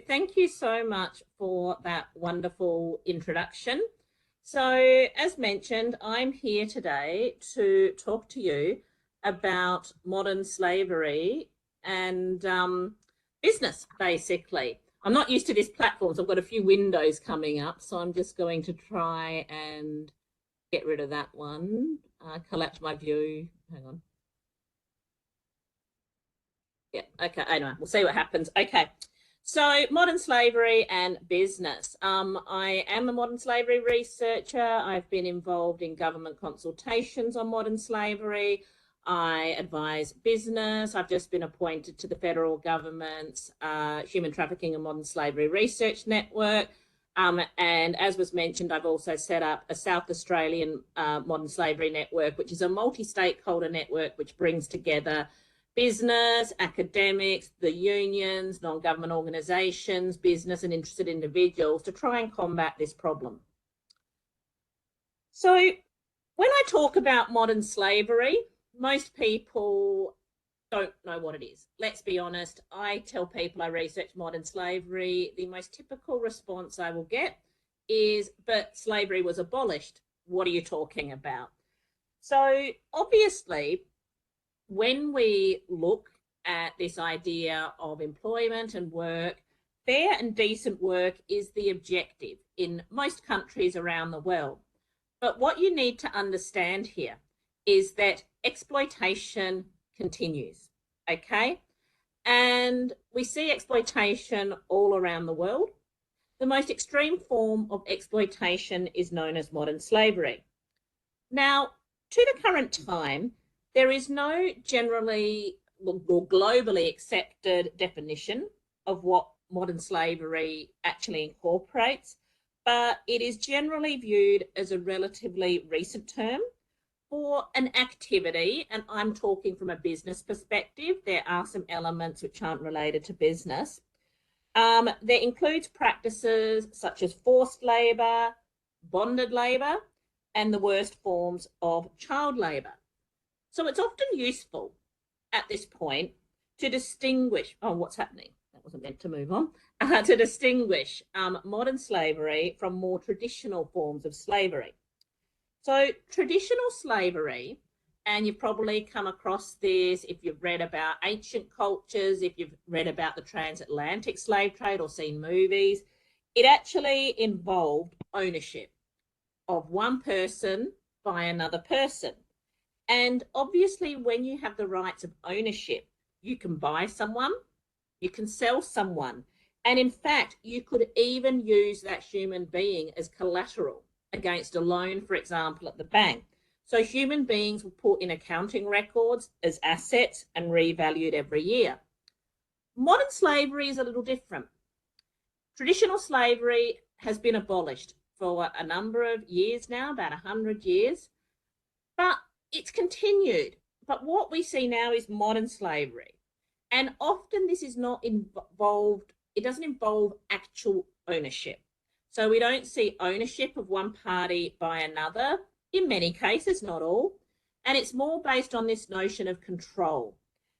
Thank you so much for that wonderful introduction. So, as mentioned, I'm here today to talk to you about modern slavery and business, basically. I'm not used to this platform, so I've got a few windows coming up, so I'm just going to try and get rid of that one. Collapse my view. Hang on. Yeah, okay, anyway, we'll see what happens. Okay. So, modern slavery and business. I am a modern slavery researcher. I've been involved in government consultations on modern slavery. I advise business. I've just been appointed to the federal government's Human Trafficking and Modern Slavery Research Network. And as was mentioned, I've also set up a South Australian Modern Slavery Network, which is a multi-stakeholder network which brings together business, academics, the unions, non-government organisations, business and interested individuals to try and combat this problem. So when I talk about modern slavery, most people don't know what it is. Let's be honest. I tell people I research modern slavery. The most typical response I will get is, but slavery was abolished. What are you talking about? So obviously, when we look at this idea of employment and work, fair and decent work is the objective in most countries around the world. But what you need to understand here is that exploitation continues, okay? And we see exploitation all around the world. The most extreme form of exploitation is known as modern slavery. Now, to the current time, there is no generally or globally accepted definition of what modern slavery actually incorporates, but it is generally viewed as a relatively recent term for an activity, and I'm talking from a business perspective. There are some elements which aren't related to business. There includes practices such as forced labour, bonded labour, and the worst forms of child labour. So it's often useful at this point to distinguish, what's happening? That wasn't meant to move on. To distinguish modern slavery from more traditional forms of slavery. So traditional slavery, and you've probably come across this if you've read about ancient cultures, if you've read about the transatlantic slave trade or seen movies, it actually involved ownership of one person by another person. And obviously, when you have the rights of ownership, you can buy someone, you can sell someone. And in fact, you could even use that human being as collateral against a loan, for example, at the bank. So human beings were put in accounting records as assets and revalued every year. Modern slavery is a little different. Traditional slavery has been abolished for a number of years now, about 100 years. But it's continued. But what we see now is modern slavery. And often this is not involved, it doesn't involve actual ownership. So we don't see ownership of one party by another, in many cases, not all. And it's more based on this notion of control.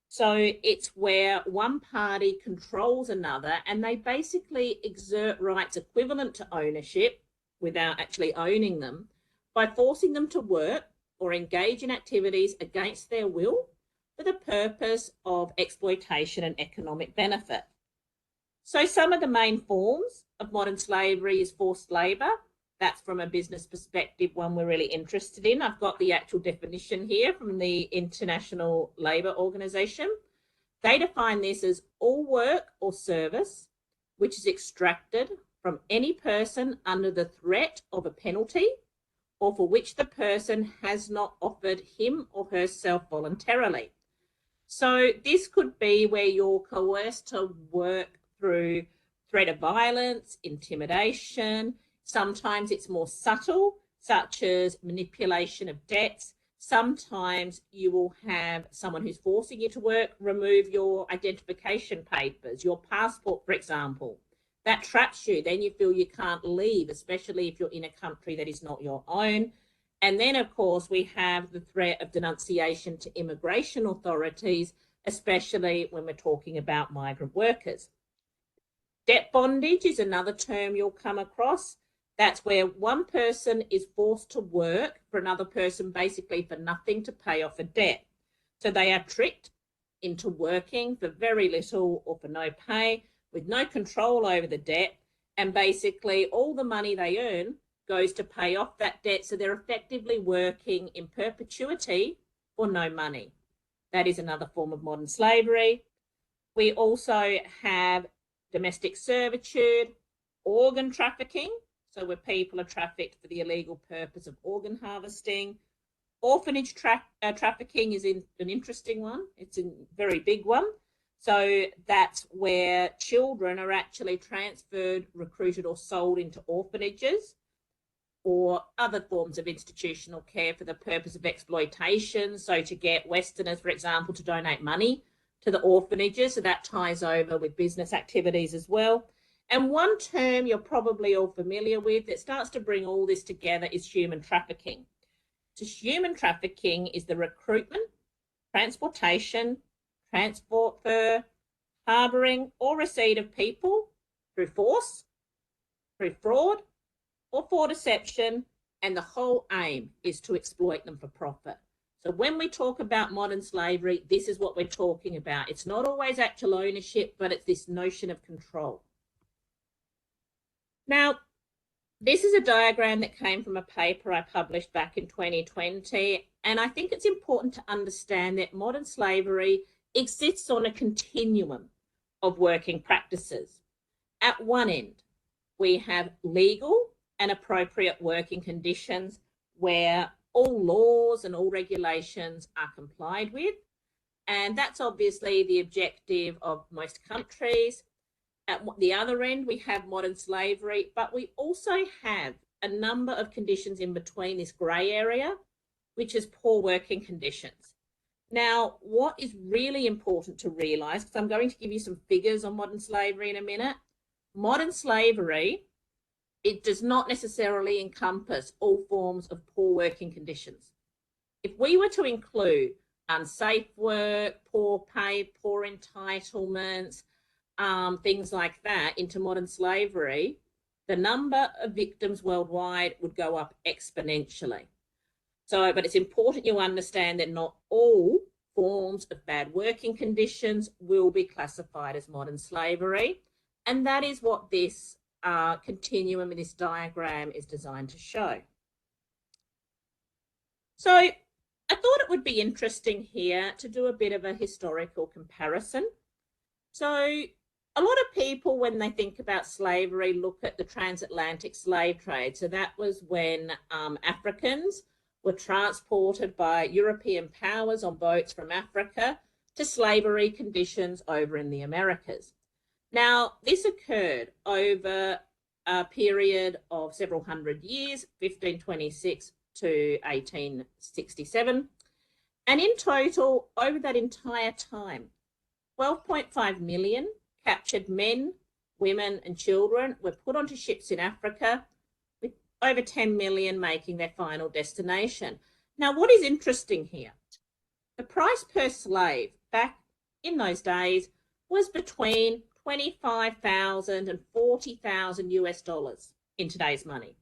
So it's where one party controls another and they basically exert rights equivalent to ownership without actually owning them by forcing them to work or engage in activities against their will for the purpose of exploitation and economic benefit. So some of the main forms of modern slavery is forced labour. That's from a business perspective, one we're really interested in. I've got the actual definition here from the International Labour Organization. They define this as all work or service which is extracted from any person under the threat of a penalty or for which the person has not offered him or herself voluntarily. So this could be where you're coerced to work through threat of violence, intimidation. Sometimes it's more subtle, such as manipulation of debts. Sometimes you will have someone who's forcing you to work remove your identification papers, your passport, for example. That traps you. Then you feel you can't leave, especially if you're in a country that is not your own. And then, of course, we have the threat of denunciation to immigration authorities, especially when we're talking about migrant workers. Debt bondage is another term you'll come across. That's where one person is forced to work for another person basically for nothing to pay off a debt. So they are tricked into working for very little or for no pay, with no control over the debt, and basically all the money they earn goes to pay off that debt. So they're effectively working in perpetuity for no money. That is another form of modern slavery. We also have domestic servitude, organ trafficking, so where people are trafficked for the illegal purpose of organ harvesting. Orphanage trafficking is an interesting one. It's a very big one. So that's where children are actually transferred, recruited, or sold into orphanages or other forms of institutional care for the purpose of exploitation. So to get Westerners, for example, to donate money to the orphanages. So that ties over with business activities as well. And one term you're probably all familiar with that starts to bring all this together is human trafficking. So human trafficking is the recruitment, transportation, transfer, harbouring, or receipt of people through force, through fraud, or for deception, and the whole aim is to exploit them for profit. So when we talk about modern slavery, this is what we're talking about. It's not always actual ownership, but it's this notion of control. Now, this is a diagram that came from a paper I published back in 2020, and I think it's important to understand that modern slavery exists on a continuum of working practices. At one end, we have legal and appropriate working conditions where all laws and all regulations are complied with, and that's obviously the objective of most countries. At the other end, we have modern slavery, but we also have a number of conditions in between this grey area, which is poor working conditions. Now, what is really important to realise, because I'm going to give you some figures on modern slavery in a minute, modern slavery, it does not necessarily encompass all forms of poor working conditions. If we were to include unsafe work, poor pay, poor entitlements, things like that into modern slavery, the number of victims worldwide would go up exponentially. So, but it's important you understand that not all forms of bad working conditions will be classified as modern slavery. And that is what this continuum in this diagram is designed to show. So I thought it would be interesting here to do a bit of a historical comparison. So a lot of people, when they think about slavery, look at the transatlantic slave trade. So that was when Africans were transported by European powers on boats from Africa to slavery conditions over in the Americas. Now, this occurred over a period of several hundred years, 1526 to 1867. And in total, over that entire time, 12.5 million captured men, women, and children were put onto ships in Africa, with over 10 million making their final destination. Now, what is interesting here, the price per slave back in those days was between 25,000 and 40,000 US dollars in today's money.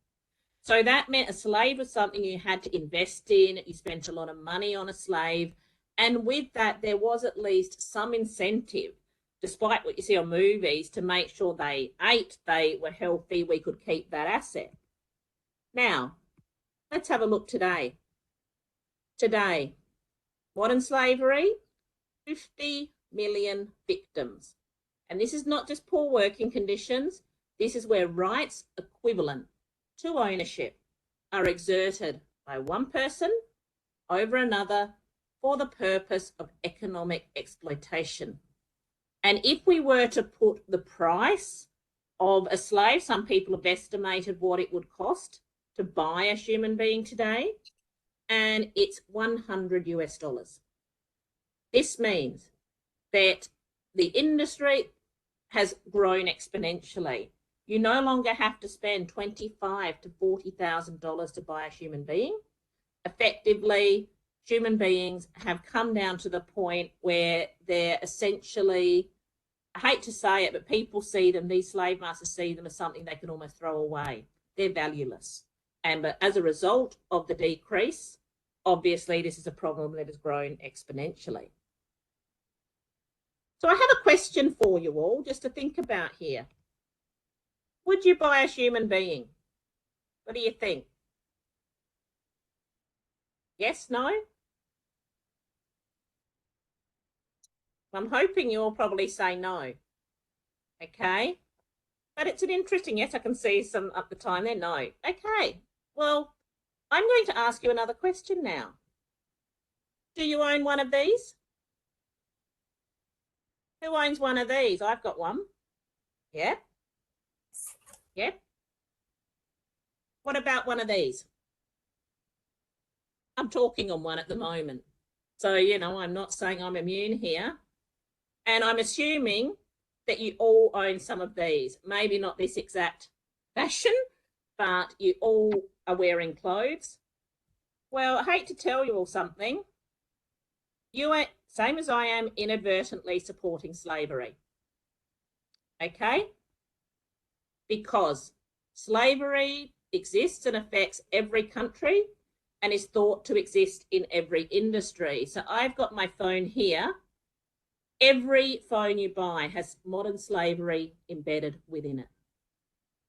So that meant a slave was something you had to invest in. You spent a lot of money on a slave. And with that, there was at least some incentive, despite what you see on movies, to make sure they ate, they were healthy, we could keep that asset. Now, let's have a look today. Today, modern slavery, 50 million victims. And this is not just poor working conditions. This is where rights equivalent to ownership are exerted by one person over another for the purpose of economic exploitation. And if we were to put the price of a slave, some people have estimated what it would cost to buy a human being today, and it's 100 US dollars. This means that the industry has grown exponentially. You no longer have to spend $25,000 to $40,000 to buy a human being. Effectively, human beings have come down to the point where they're essentially I hate to say it, but people see them, these slave masters see them as something they can almost throw away. They're valueless. But as a result of the decrease, obviously this is a problem that has grown exponentially. So I have a question for you all just to think about here. Would you buy a human being? What do you think? Yes, no? I'm hoping you'll probably say no. Okay. But it's an interesting, yes, I can see some up the time there, no. Okay. Well, I'm going to ask you another question now. Do you own one of these? Who owns one of these? I've got one. Yeah. Yeah. What about one of these? I'm talking on one at the moment. So, you know, I'm not saying I'm immune here. And I'm assuming that you all own some of these. Maybe not this exact fashion, but you all are wearing clothes. Well, I hate to tell you all something. You are, same as I am, inadvertently supporting slavery. Okay? Because slavery exists and affects every country and is thought to exist in every industry. So I've got my phone here. Every phone you buy has modern slavery embedded within it.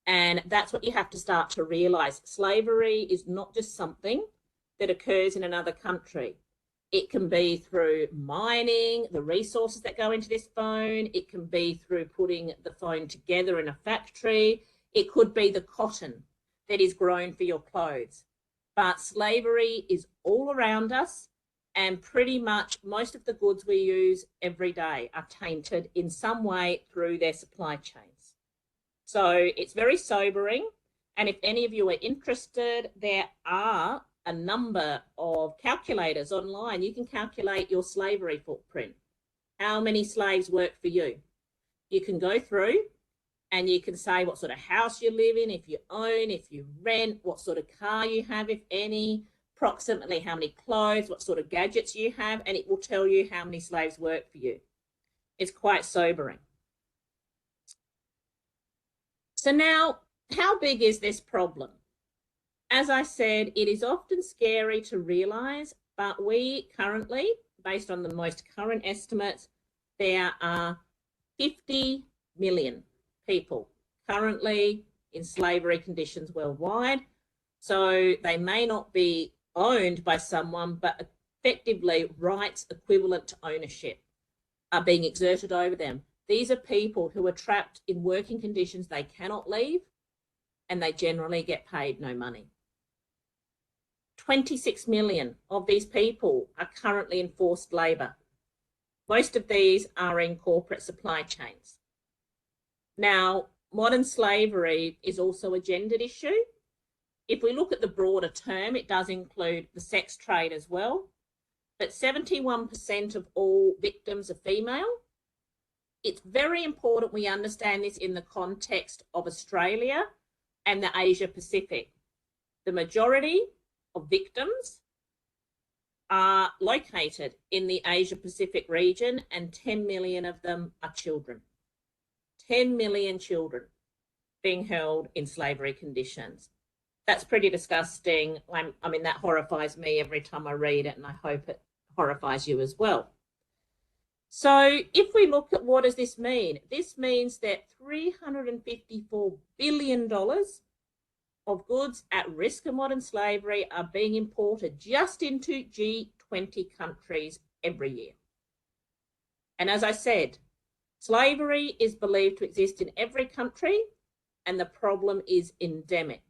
And that's what you have to start to realize. Slavery is not just something that occurs in another country. It can be through mining, the resources that go into this phone. It can be through putting the phone together in a factory. It could be the cotton that is grown for your clothes. But slavery is all around us, and pretty much most of the goods we use every day are tainted in some way through their supply chains. So it's very sobering. And if any of you are interested, there are a number of calculators online. You can calculate your slavery footprint. How many slaves work for you? You can go through and you can say what sort of house you live in, if you own, if you rent, what sort of car you have, if any, approximately how many clothes, what sort of gadgets you have, and it will tell you how many slaves work for you. It's quite sobering. So now, how big is this problem? As I said, it is often scary to realize, but we currently, based on the most current estimates, there are 50 million people currently in slavery conditions worldwide. So they may not be owned by someone, but effectively rights equivalent to ownership are being exerted over them. These are people who are trapped in working conditions they cannot leave, and they generally get paid no money. 26 million of these people are currently in forced labour. Most of these are in corporate supply chains. Now, modern slavery is also a gendered issue. If we look at the broader term, it does include the sex trade as well. But 71% of all victims are female. It's very important we understand this in the context of Australia and the Asia Pacific. The majority of victims are located in the Asia Pacific region, and 10 million of them are children. 10 million children being held in slavery conditions. That's pretty disgusting. I mean, that horrifies me every time I read it, and I hope it horrifies you as well. So if we look at what does this mean? This means that $354 billion of goods at risk of modern slavery are being imported just into G20 countries every year. And as I said, slavery is believed to exist in every country, and the problem is endemic.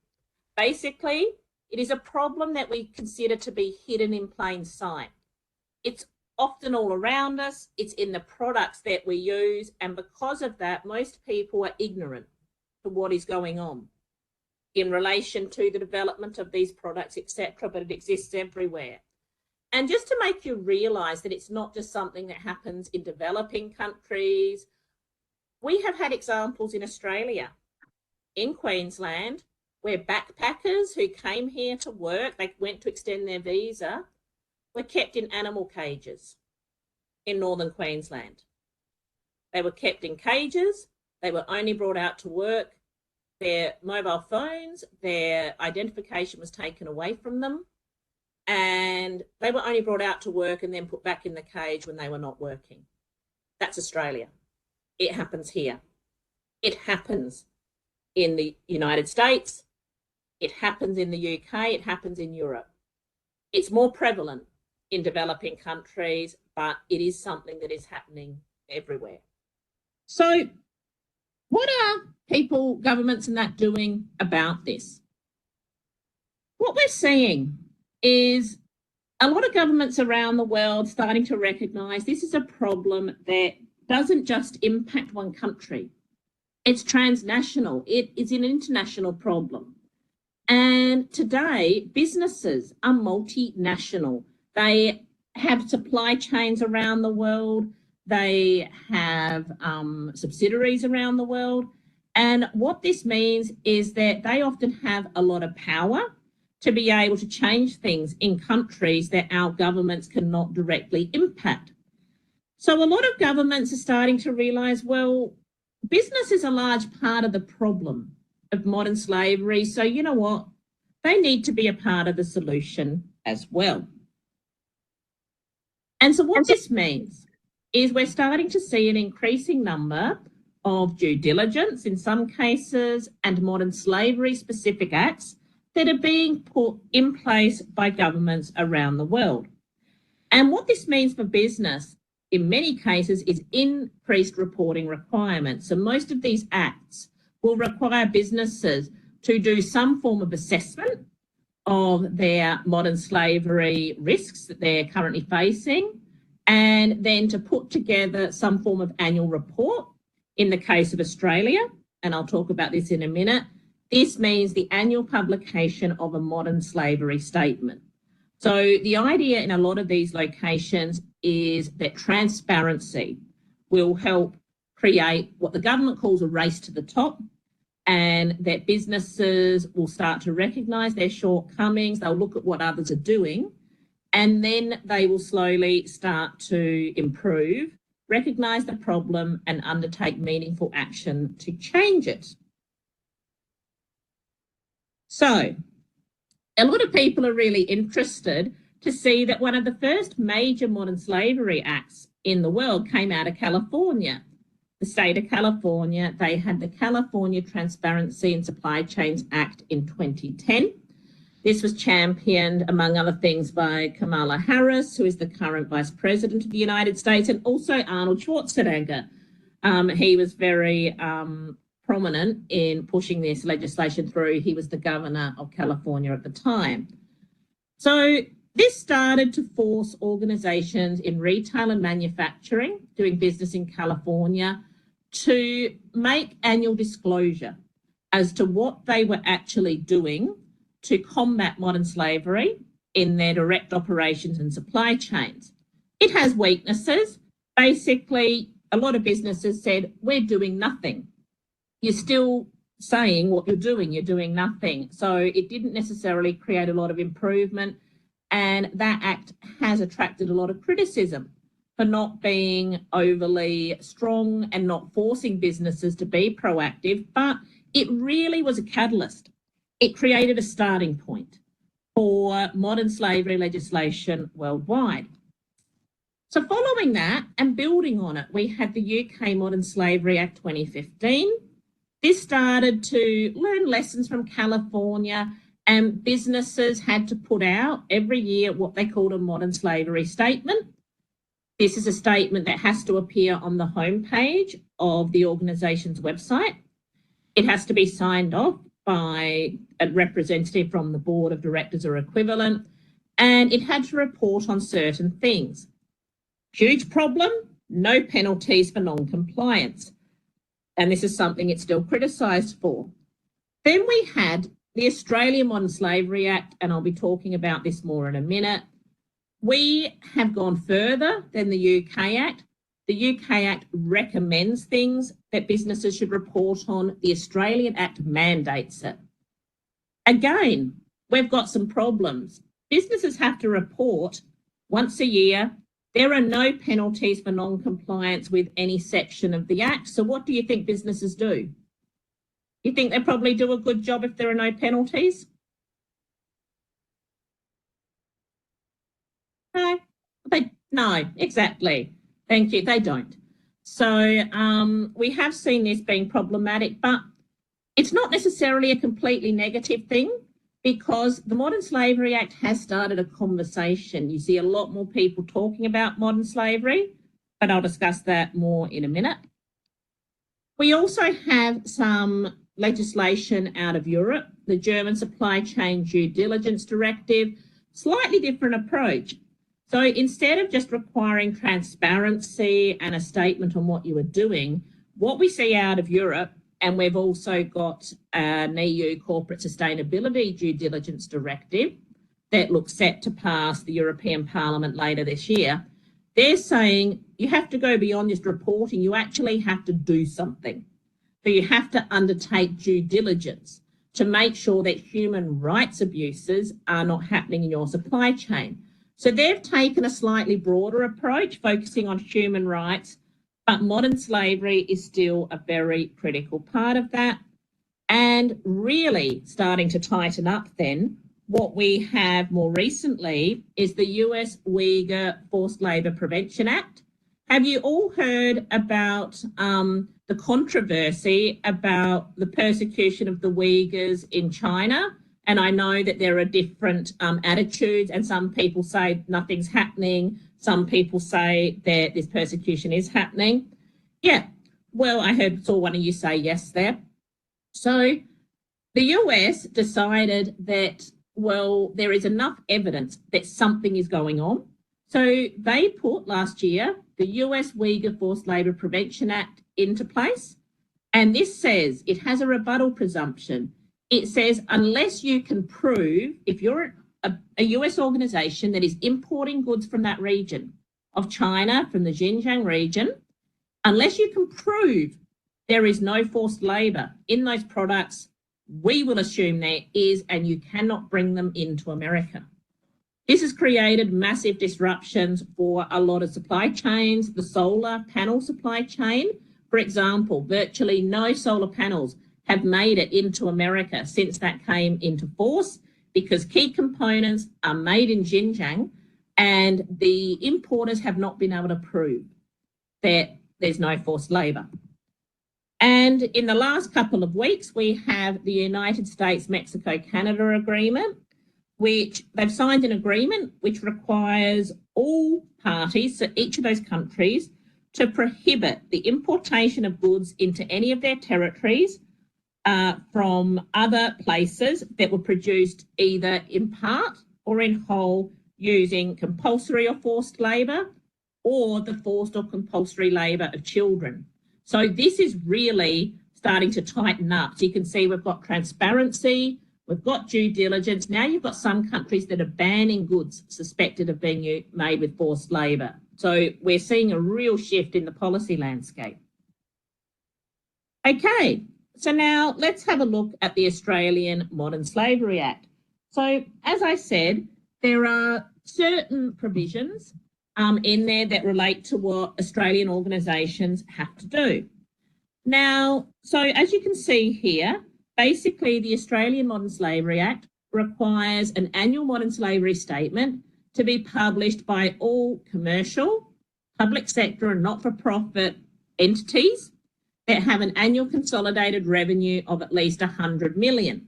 Basically, it is a problem that we consider to be hidden in plain sight. It's often all around us, it's in the products that we use, and because of that, most people are ignorant to what is going on in relation to the development of these products, etc., but it exists everywhere. And just to make you realise that it's not just something that happens in developing countries, we have had examples in Australia, in Queensland, where backpackers who came here to work, they went to extend their visa, were kept in animal cages in northern Queensland. They were kept in cages. They were only brought out to work. Their mobile phones, their identification was taken away from them. And they were only brought out to work and then put back in the cage when they were not working. That's Australia. It happens here. It happens in the United States. It happens in the UK. It happens in Europe. It's more prevalent in developing countries, but it is something that is happening everywhere. So what are people, governments and that doing about this? What we're seeing is a lot of governments around the world starting to recognise this is a problem that doesn't just impact one country. It's transnational. It is an international problem. And today, businesses are multinational. They have supply chains around the world. They have subsidiaries around the world. And what this means is that they often have a lot of power to be able to change things in countries that our governments cannot directly impact. So a lot of governments are starting to realise, well, business is a large part of the problem of modern slavery. So you know what? They need to be a part of the solution as well. And so what this means is we're starting to see an increasing number of due diligence in some cases and modern slavery specific acts that are being put in place by governments around the world. And what this means for business in many cases is increased reporting requirements. So most of these acts will require businesses to do some form of assessment of their modern slavery risks that they're currently facing, and then to put together some form of annual report. In the case of Australia, and I'll talk about this in a minute, this means the annual publication of a modern slavery statement. So the idea in a lot of these locations is that transparency will help create what the government calls a race to the top, and that businesses will start to recognise their shortcomings. They'll look at what others are doing, and then they will slowly start to improve, recognise the problem, and undertake meaningful action to change it. So a lot of people are really interested to see that one of the first major modern slavery acts in the world came out of California. The state of California, they had the California Transparency in Supply Chains Act in 2010. This was championed, among other things, by Kamala Harris, who is the current Vice President of the United States, and also Arnold Schwarzenegger. He was very prominent in pushing this legislation through. He was the governor of California at the time. So this started to force organisations in retail and manufacturing doing business in California to make annual disclosure as to what they were actually doing to combat modern slavery in their direct operations and supply chains. It has weaknesses. Basically, a lot of businesses said, we're doing nothing. You're still saying what you're doing nothing. So it didn't necessarily create a lot of improvement. And that act has attracted a lot of criticism for not being overly strong and not forcing businesses to be proactive, but it really was a catalyst. It created a starting point for modern slavery legislation worldwide. So following that and building on it, we had the UK Modern Slavery Act 2015. This started to learn lessons from California, and businesses had to put out every year what they called a modern slavery statement. This is a statement that has to appear on the homepage of the organisation's website. It has to be signed off by a representative from the board of directors or equivalent, and it had to report on certain things. Huge problem, no penalties for non-compliance. And this is something it's still criticised for. Then we had the Australian Modern Slavery Act, and I'll be talking about this more in a minute. We have gone further than the UK Act. The UK Act recommends things that businesses should report on. The Australian Act mandates it. Again, we've got some problems. Businesses have to report once a year There are no penalties for non-compliance with any section of the Act. So what do you think businesses do? You think they probably do a good job if there are no penalties? No, exactly. Thank you. They don't. So we have seen this being problematic, but it's not necessarily a completely negative thing because the Modern Slavery Act has started a conversation. You see a lot more people talking about modern slavery, but I'll discuss that more in a minute. We also have some legislation out of Europe, the German Supply Chain Due Diligence Directive, slightly different approach. So instead of just requiring transparency and a statement on what you are doing, what we see out of Europe, and we've also got an EU Corporate Sustainability Due Diligence Directive that looks set to pass the European Parliament later this year, they're saying you have to go beyond just reporting, you actually have to do something. So you have to undertake due diligence to make sure that human rights abuses are not happening in your supply chain. So they've taken a slightly broader approach, focusing on human rights, but modern slavery is still a very critical part of that. And really starting to tighten up then, what we have more recently is the US Uyghur Forced Labour Prevention Act. Have you all heard about the controversy about the persecution of the Uyghurs in China? And I know that there are different attitudes, and some people say nothing's happening. Some people say that this persecution is saw one of you say yes there. So the US decided that, well, there is enough evidence that something is going on. So they put last year the US Uyghur Forced Labour Prevention Act into place. And this says it has a rebuttal presumption. It says unless you can prove, if you're a US organisation that is importing goods from that region of China, from the Xinjiang region, unless you can prove there is no forced labour in those products, we will assume there is, and you cannot bring them into America. This has created massive disruptions for a lot of supply chains, the solar panel supply chain. For example, virtually no solar panels have made it into America since that came into force because key components are made in Xinjiang and the importers have not been able to prove that there's no forced labour. And in the last couple of weeks, we have the United States-Mexico-Canada agreement, which they've signed an agreement which requires all parties, so each of those countries, to prohibit the importation of goods into any of their territories from other places that were produced either in part or in whole using compulsory or forced labour or the forced or compulsory labour of children. So this is really starting to tighten up. So you can see we've got transparency, we've got due diligence. Now you've got some countries that are banning goods suspected of being made with forced labour. So we're seeing a real shift in the policy landscape. Okay, so now let's have a look at the Australian Modern Slavery Act. So as I said, there are certain provisions in there that relate to what Australian organisations have to do. Now, so as you can see here, basically the Australian Modern Slavery Act requires an annual modern slavery statement to be published by all commercial, public sector and not-for-profit entities that have an annual consolidated revenue of at least 100 million.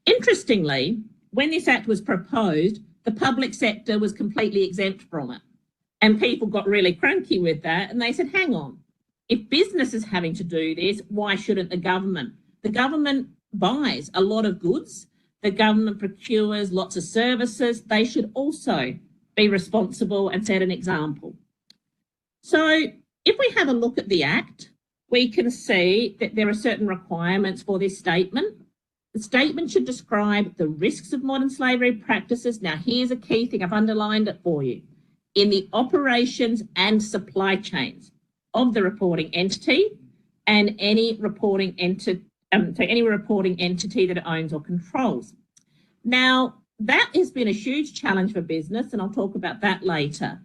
Interestingly, when this act was proposed, the public sector was completely exempt from it. And people got really cranky with that and they said, hang on, if business is having to do this, why shouldn't the government? The government buys a lot of goods. The government procures lots of services. They should also be responsible and set an example. So if we have a look at the Act, we can see that there are certain requirements for this statement. The statement should describe the risks of modern slavery practices. Now, here's a key thing. I've underlined it for you. In the operations and supply chains of the reporting entity and any reporting entity that it owns or controls. Now, that has been a huge challenge for business, and I'll talk about that later.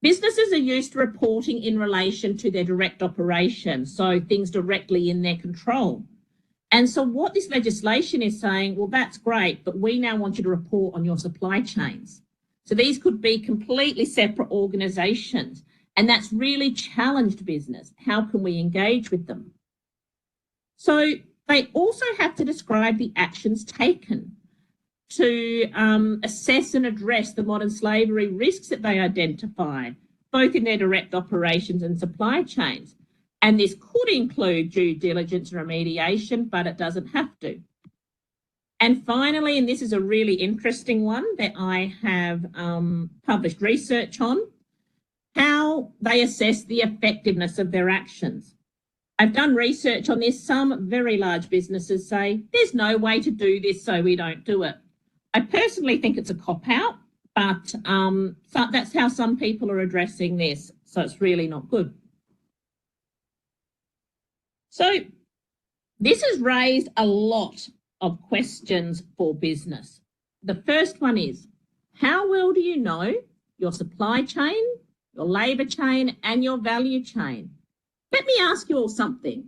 Businesses are used to reporting in relation to their direct operations, so things directly in their control. And so what this legislation is saying, well, that's great, but we now want you to report on your supply chains. So these could be completely separate organisations, and that's really challenged business. How can we engage with them? So they also have to describe the actions taken to assess and address the modern slavery risks that they identify, both in their direct operations and supply chains. And this could include due diligence and remediation, but it doesn't have to. And finally, and this is a really interesting one that I have published research on, how they assess the effectiveness of their actions. I've done research on this. Some very large businesses say, there's no way to do this, so we don't do it. I personally think it's a cop-out, but so that's how some people are addressing this. So it's really not good. So this has raised a lot of questions for business. The first one is, how well do you know your supply chain, your labour chain, and your value chain? Let me ask you all something.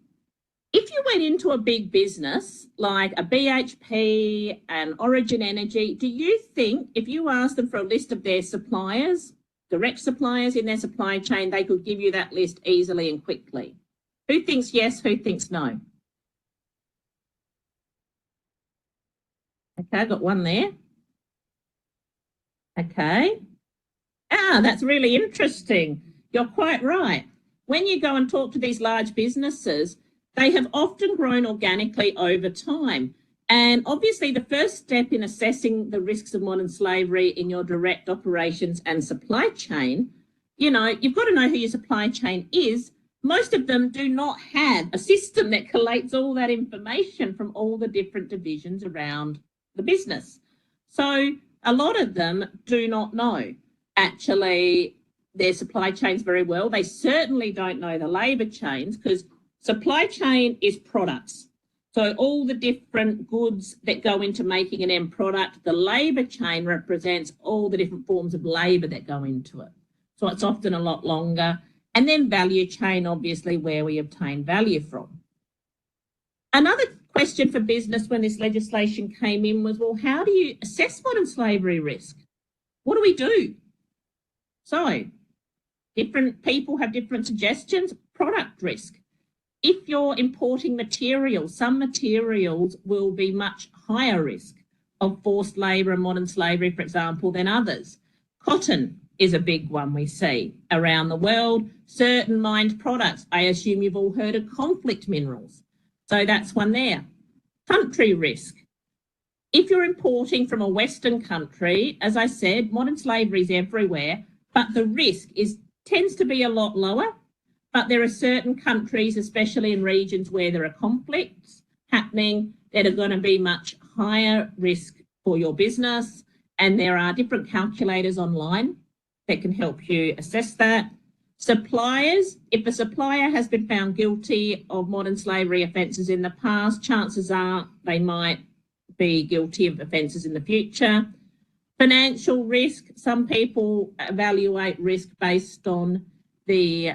If you went into a big business like a BHP and Origin Energy, do you think if you asked them for a list of their suppliers, direct suppliers in their supply chain, they could give you that list easily and quickly? Who thinks yes? Who thinks no? Okay, I've got one there. Okay. That's really interesting. You're quite right. When you go and talk to these large businesses, they have often grown organically over time. And obviously, the first step in assessing the risks of modern slavery in your direct operations and supply chain, you've got to know who your supply chain is. Most of them do not have a system that collates all that information from all the different divisions around the business. So a lot of them do not know actually their supply chains very well. They certainly don't know the labour chains, because supply chain is products. So all the different goods that go into making an end product, the labour chain represents all the different forms of labour that go into it. So it's often a lot longer. And then value chain, obviously, where we obtain value from. Another question for business when this legislation came in was, well, how do you assess modern slavery risk? What do we do? So different people have different suggestions. Product risk. If you're importing materials, some materials will be much higher risk of forced labour and modern slavery, for example, than others. Cotton is a big one we see around the world. Certain mined products, I assume you've all heard of conflict minerals. So that's one there. Country risk. If you're importing from a Western country, as I said, modern slavery is everywhere, but the risk tends to be a lot lower. But there are certain countries, especially in regions where there are conflicts happening, that are going to be much higher risk for your business. And there are different calculators online that can help you assess that. Suppliers, if a supplier has been found guilty of modern slavery offences in the past, chances are they might be guilty of offences in the future. Financial risk, some people evaluate risk based on the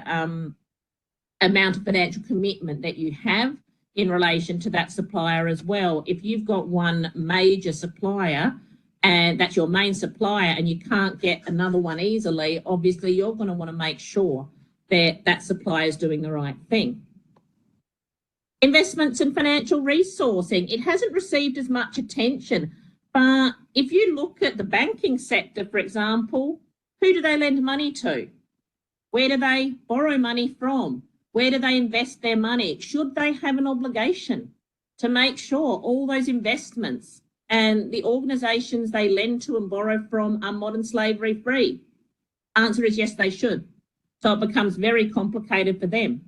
amount of financial commitment that you have in relation to that supplier as well. If you've got one major supplier and that's your main supplier and you can't get another one easily, obviously you're going to want to make sure that that supplier is doing the right thing. Investments and financial resourcing. It hasn't received as much attention, but if you look at the banking sector, for example, who do they lend money to? Where do they borrow money from? Where do they invest their money? Should they have an obligation to make sure all those investments and the organisations they lend to and borrow from are modern slavery free? Answer is yes, they should. So it becomes very complicated for them.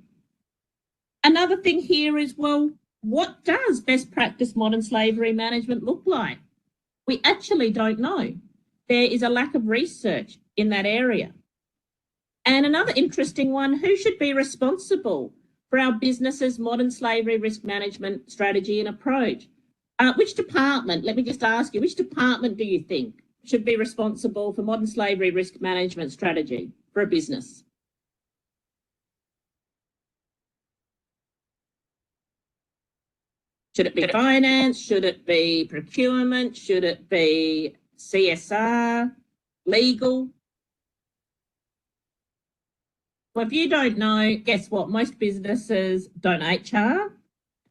Another thing here is, well, what does best practice modern slavery management look like? We actually don't know. There is a lack of research in that area. And another interesting one, who should be responsible for our business's modern slavery risk management strategy and approach? Which department, let me just ask you, which department do you think should be responsible for modern slavery risk management strategy? for a business? Should it be finance? Should it be procurement? Should it be CSR, legal? Well, if you don't know, guess what? Most businesses don't HR,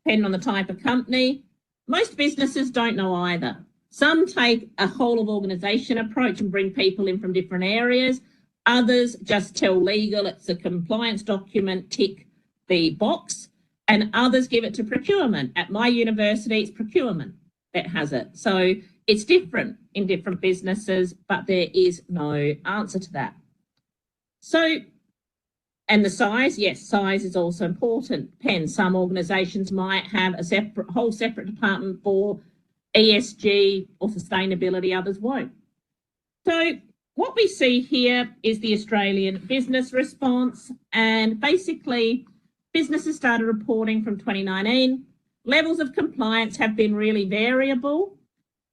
depending on the type of company. Most businesses don't know either. Some take a whole of organisation approach and bring people in from different areas. Others just tell legal it's a compliance document, tick the box. And others give it to procurement. At my university, it's procurement that has it. So it's different in different businesses, but there is no answer to that. So, and the size, yes, size is also important. Depends. Some organisations might have a whole separate department for ESG or sustainability, others won't. So what we see here is the Australian business response, and basically businesses started reporting from 2019. Levels of compliance have been really variable.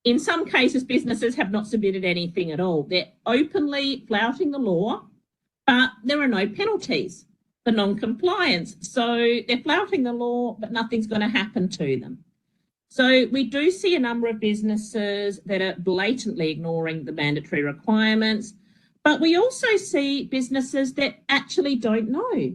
In some cases, businesses have not submitted anything at all. They're openly flouting the law, but there are no penalties for non-compliance. So they're flouting the law, but nothing's going to happen to them. So we do see a number of businesses that are blatantly ignoring the mandatory requirements, but we also see businesses that actually don't know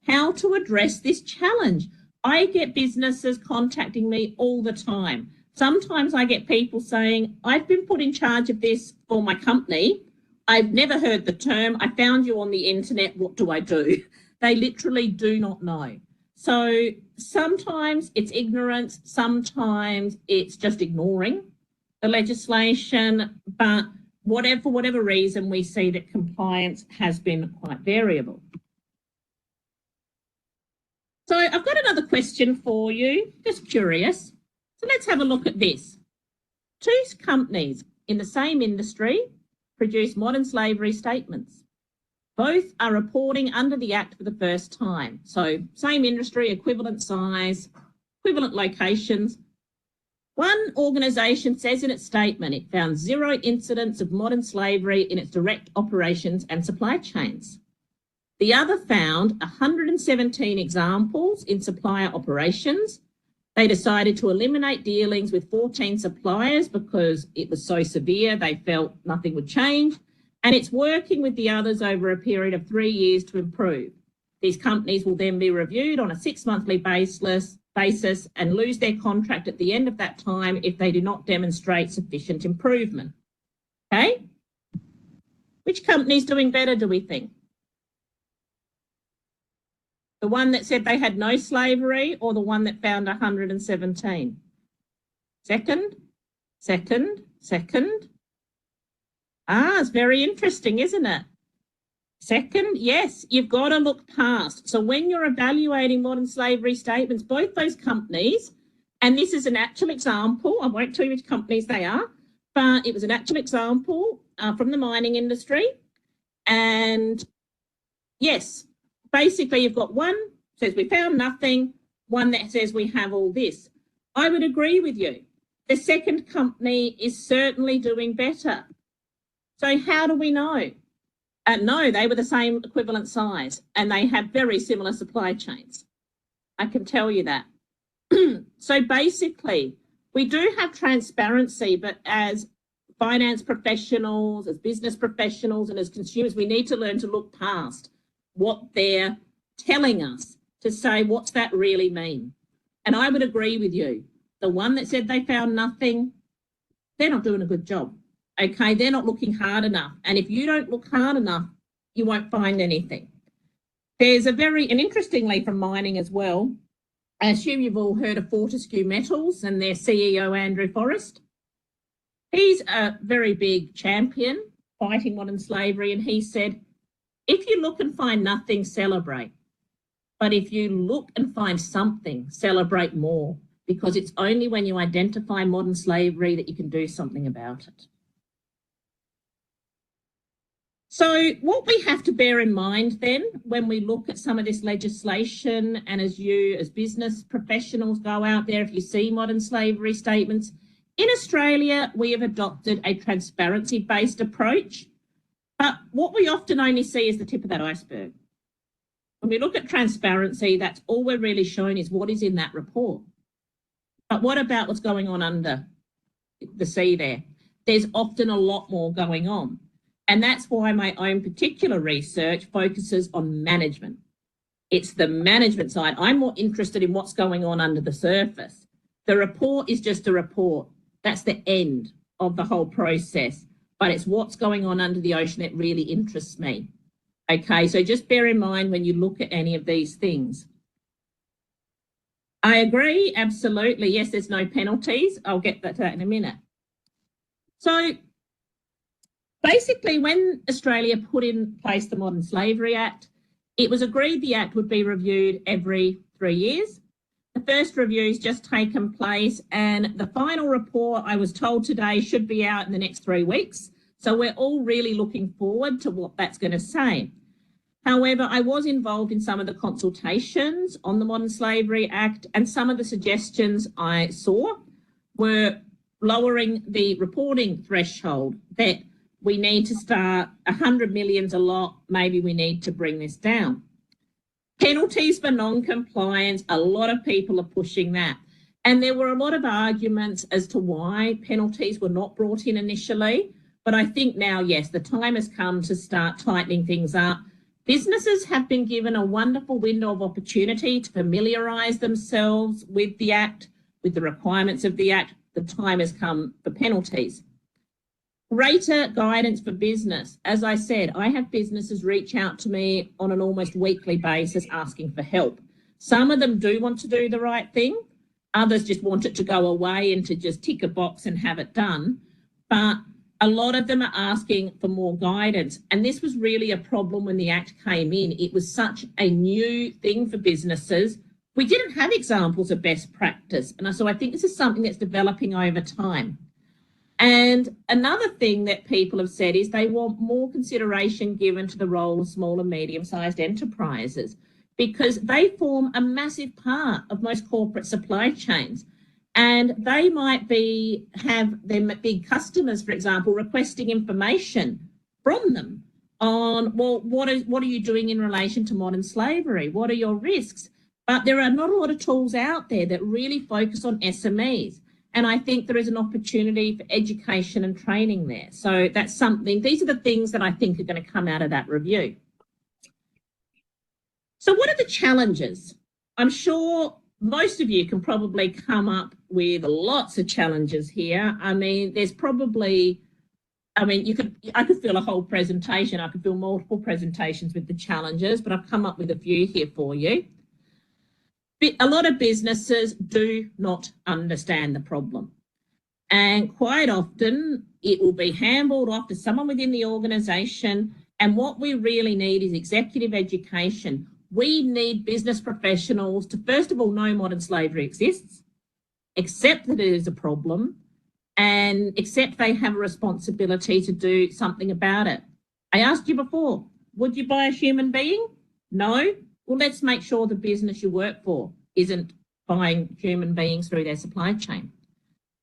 how to address this challenge. I get businesses contacting me all the time. Sometimes I get people saying, I've been put in charge of this for my company. I've never heard the term. I found you on the internet. What do I do? They literally do not know. So sometimes it's ignorance. Sometimes it's just ignoring the legislation. But for whatever reason, we see that compliance has been quite variable. So I've got another question for you, just curious. So let's have a look at this. Two companies in the same industry produce modern slavery statements. Both are reporting under the Act for the first time. So same industry, equivalent size, equivalent locations. One organisation says in its statement it found 0 incidents of modern slavery in its direct operations and supply chains. The other found 117 examples in supplier operations. They decided to eliminate dealings with 14 suppliers because it was so severe they felt nothing would change. And it's working with the others over a period of 3 years to improve. These companies will then be reviewed on a 6-monthly basis and lose their contract at the end of that time if they do not demonstrate sufficient improvement. Okay? Which company is doing better, do we think? The one that said they had no slavery or the one that found 117? Second. It's very interesting, isn't it? Second, yes, you've got to look past. So when you're evaluating modern slavery statements, both those companies, and this is an actual example, I won't tell you which companies they are, but it was an actual example from the mining industry. And yes, basically you've got one says we found nothing, one that says we have all this. I would agree with you. The second company is certainly doing better. So how do we know? No, they were the same equivalent size and they have very similar supply chains. I can tell you that. So basically, we do have transparency, but as finance professionals, as business professionals, and as consumers, we need to learn to look past what they're telling us to say, what's that really mean? And I would agree with you. The one that said they found nothing, they're not doing a good job. Okay, they're not looking hard enough. And if you don't look hard enough, you won't find anything. There's and interestingly from mining as well, I assume you've all heard of Fortescue Metals and their CEO, Andrew Forrest. He's a very big champion fighting modern slavery, and he said, if you look and find nothing, celebrate. But if you look and find something, celebrate more, because it's only when you identify modern slavery that you can do something about it. So what we have to bear in mind then when we look at some of this legislation, and as you as business professionals go out there, if you see modern slavery statements, in Australia we have adopted a transparency-based approach, But what we often only see is the tip of that iceberg. When we look at transparency, that's all we're really showing is what is in that report. But what about what's going on under the sea there? There's often a lot more going on. And that's why my own particular research focuses on management. It's the management side. I'm more interested in what's going on under the surface. The report is just a report. That's the end of the whole process. But it's what's going on under the ocean that really interests me. Okay, so just bear in mind when you look at any of these things. I agree, absolutely. Yes, there's no penalties. I'll get to that in a minute. So basically, when Australia put in place the Modern Slavery Act, it was agreed the Act would be reviewed every 3 years. The first review's just taken place, and the final report, I was told today, should be out in the next 3 weeks. So we're all really looking forward to what that's going to say. However, I was involved in some of the consultations on the Modern Slavery Act, and some of the suggestions I saw were lowering the reporting threshold, that we need to start 100 million's a lot, maybe we need to bring this down. Penalties for non-compliance, a lot of people are pushing that. And there were a lot of arguments as to why penalties were not brought in initially. But I think now, yes, the time has come to start tightening things up. Businesses have been given a wonderful window of opportunity to familiarise themselves with the Act, with the requirements of the Act. The time has come for penalties. Greater guidance for business. As I said, I have businesses reach out to me on an almost weekly basis asking for help. Some of them do want to do the right thing. Others just want it to go away and to just tick a box and have it done. But a lot of them are asking for more guidance. And this was really a problem when the Act came in. It was such a new thing for businesses. We didn't have examples of best practice. And so I think this is something that's developing over time. And another thing that people have said is they want more consideration given to the role of small and medium-sized enterprises, because they form a massive part of most corporate supply chains. And they might have their big customers, for example, requesting information from them on, well, what are you doing in relation to modern slavery? What are your risks? But there are not a lot of tools out there that really focus on SMEs. And I think there is an opportunity for education and training there. So that's something, these are the things that I think are going to come out of that review. So what are the challenges? I'm sure most of you can probably come up with lots of challenges here. I mean, there's probably, I could fill a whole presentation. I could fill multiple presentations with the challenges, but I've come up with a few here for you. A lot of businesses do not understand the problem. And quite often it will be handballed off to someone within the organisation. And what we really need is executive education. We need business professionals to, first of all, know modern slavery exists, accept that it is a problem, and accept they have a responsibility to do something about it. I asked you before, would you buy a human being? No? Well, let's make sure the business you work for isn't buying human beings through their supply chain.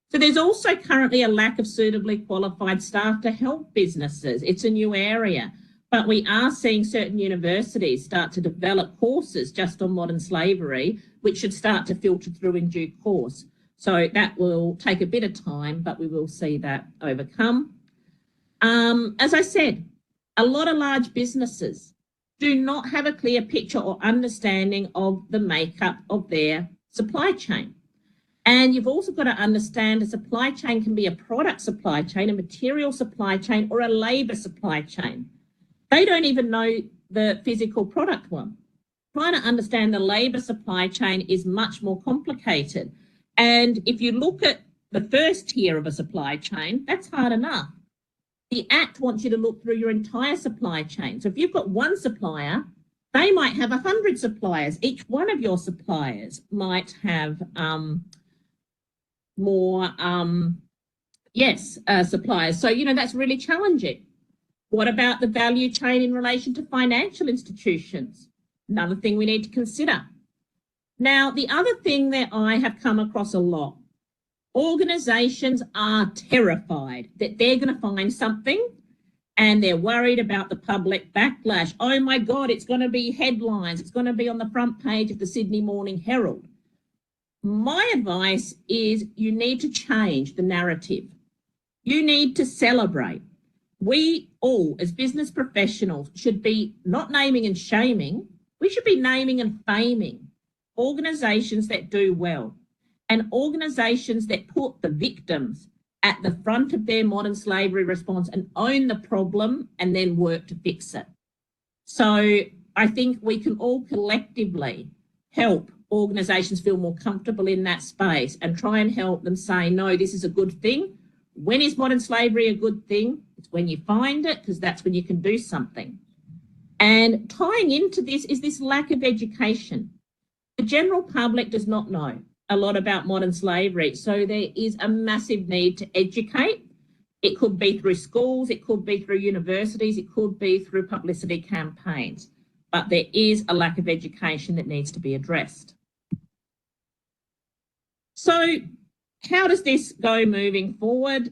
So there's also currently a lack of suitably qualified staff to help businesses. It's a new area, but we are seeing certain universities start to develop courses just on modern slavery, which should start to filter through in due course. So that will take a bit of time, but we will see that overcome. As I said, a lot of large businesses do not have a clear picture or understanding of the makeup of their supply chain. And you've also got to understand a supply chain can be a product supply chain, a material supply chain, or a labour supply chain. They don't even know the physical product one. Trying to understand the labour supply chain is much more complicated. And if you look at the first tier of a supply chain, that's hard enough. The Act wants you to look through your entire supply chain. So if you've got one supplier, they might have 100 suppliers. Each one of your suppliers might have more suppliers. So, that's really challenging. What about the value chain in relation to financial institutions? Another thing we need to consider. Now, the other thing that I have come across a lot, organisations are terrified that they're going to find something and they're worried about the public backlash. Oh my God, it's going to be headlines. It's going to be on the front page of the Sydney Morning Herald. My advice is you need to change the narrative. You need to celebrate. We all, as business professionals, should be not naming and shaming. We should be naming and faming organisations that do well and organisations that put the victims at the front of their modern slavery response and own the problem and then work to fix it. So I think we can all collectively help organisations feel more comfortable in that space and try and help them say, no, this is a good thing. When is modern slavery a good thing? It's when you find it, because that's when you can do something. And tying into this is this lack of education. The general public does not know a lot about modern slavery, so there is a massive need to educate. It could be through schools, it could be through universities, it could be through publicity campaigns, but there is a lack of education that needs to be addressed. So how does this go moving forward?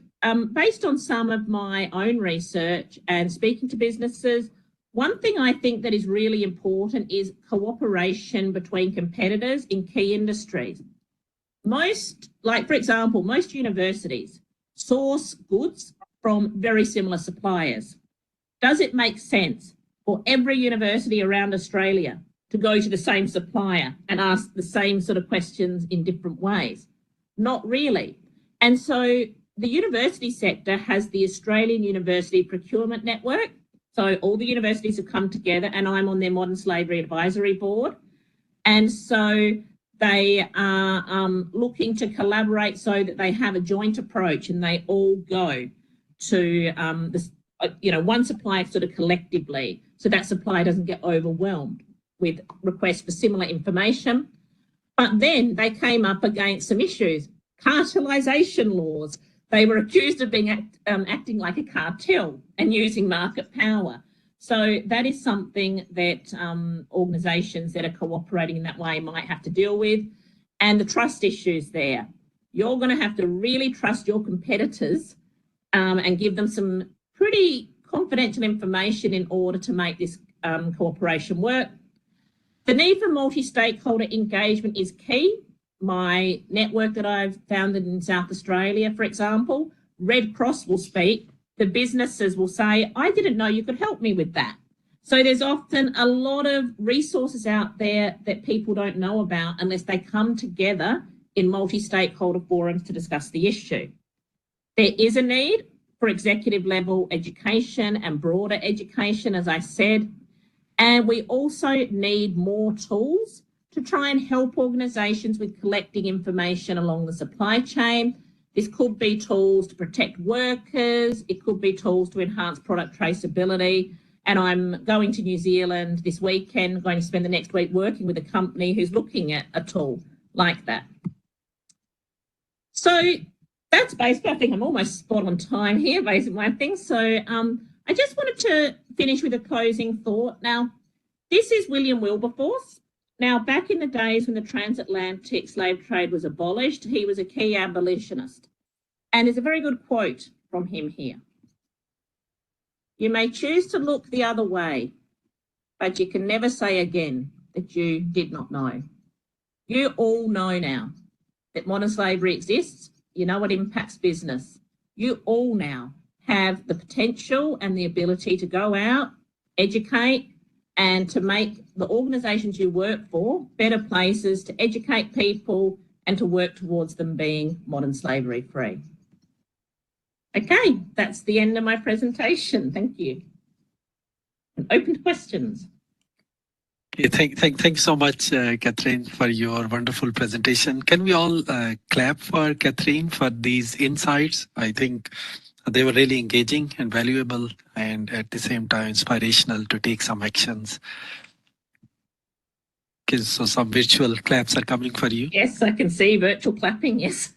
Based on some of my own research and speaking to businesses, one thing I think that is really important is cooperation between competitors in key industries. For example, most universities source goods from very similar suppliers. Does it make sense for every university around Australia to go to the same supplier and ask the same sort of questions in different ways? Not really. And so the university sector has the Australian University Procurement Network. So all the universities have come together, and I'm on their Modern Slavery Advisory Board. And so they are looking to collaborate so that they have a joint approach and they all go to one supplier sort of collectively, so that supplier doesn't get overwhelmed with requests for similar information. But then they came up against some issues, cartelisation laws. They were accused of being acting like a cartel and using market power. So that is something that organisations that are cooperating in that way might have to deal with. And the trust issues there. You're going to have to really trust your competitors and give them some pretty confidential information in order to make this cooperation work. The need for multi-stakeholder engagement is key. My network that I've founded in South Australia, for example, Red Cross will speak. The businesses will say, I didn't know you could help me with that. So there's often a lot of resources out there that people don't know about unless they come together in multi-stakeholder forums to discuss the issue. There is a need for executive level education and broader education, as I said, and we also need more tools to try and help organisations with collecting information along the supply chain. This could be tools to protect workers. It could be tools to enhance product traceability. And I'm going to New Zealand this weekend, going to spend the next week working with a company who's looking at a tool like that. So that's basically, I think I'm almost spot on time here, basically my thing. So I just wanted to finish with a closing thought. Now, this is William Wilberforce. Now, back in the days when the transatlantic slave trade was abolished, he was a key abolitionist. And there's a very good quote from him here. You may choose to look the other way, but you can never say again that you did not know. You all know now that modern slavery exists. You know it impacts business. You all now have the potential and the ability to go out, educate, and to make the organisations you work for better places to educate people and to work towards them being modern slavery free. Okay, that's the end of my presentation. Thank you. And open to questions. Okay, thank you so much, Catherine, for your wonderful presentation. Can we all clap for Catherine for these insights? I think they were really engaging and valuable, and at the same time inspirational to take some actions. Okay, so some virtual claps are coming for you. Yes, I can see virtual clapping, yes.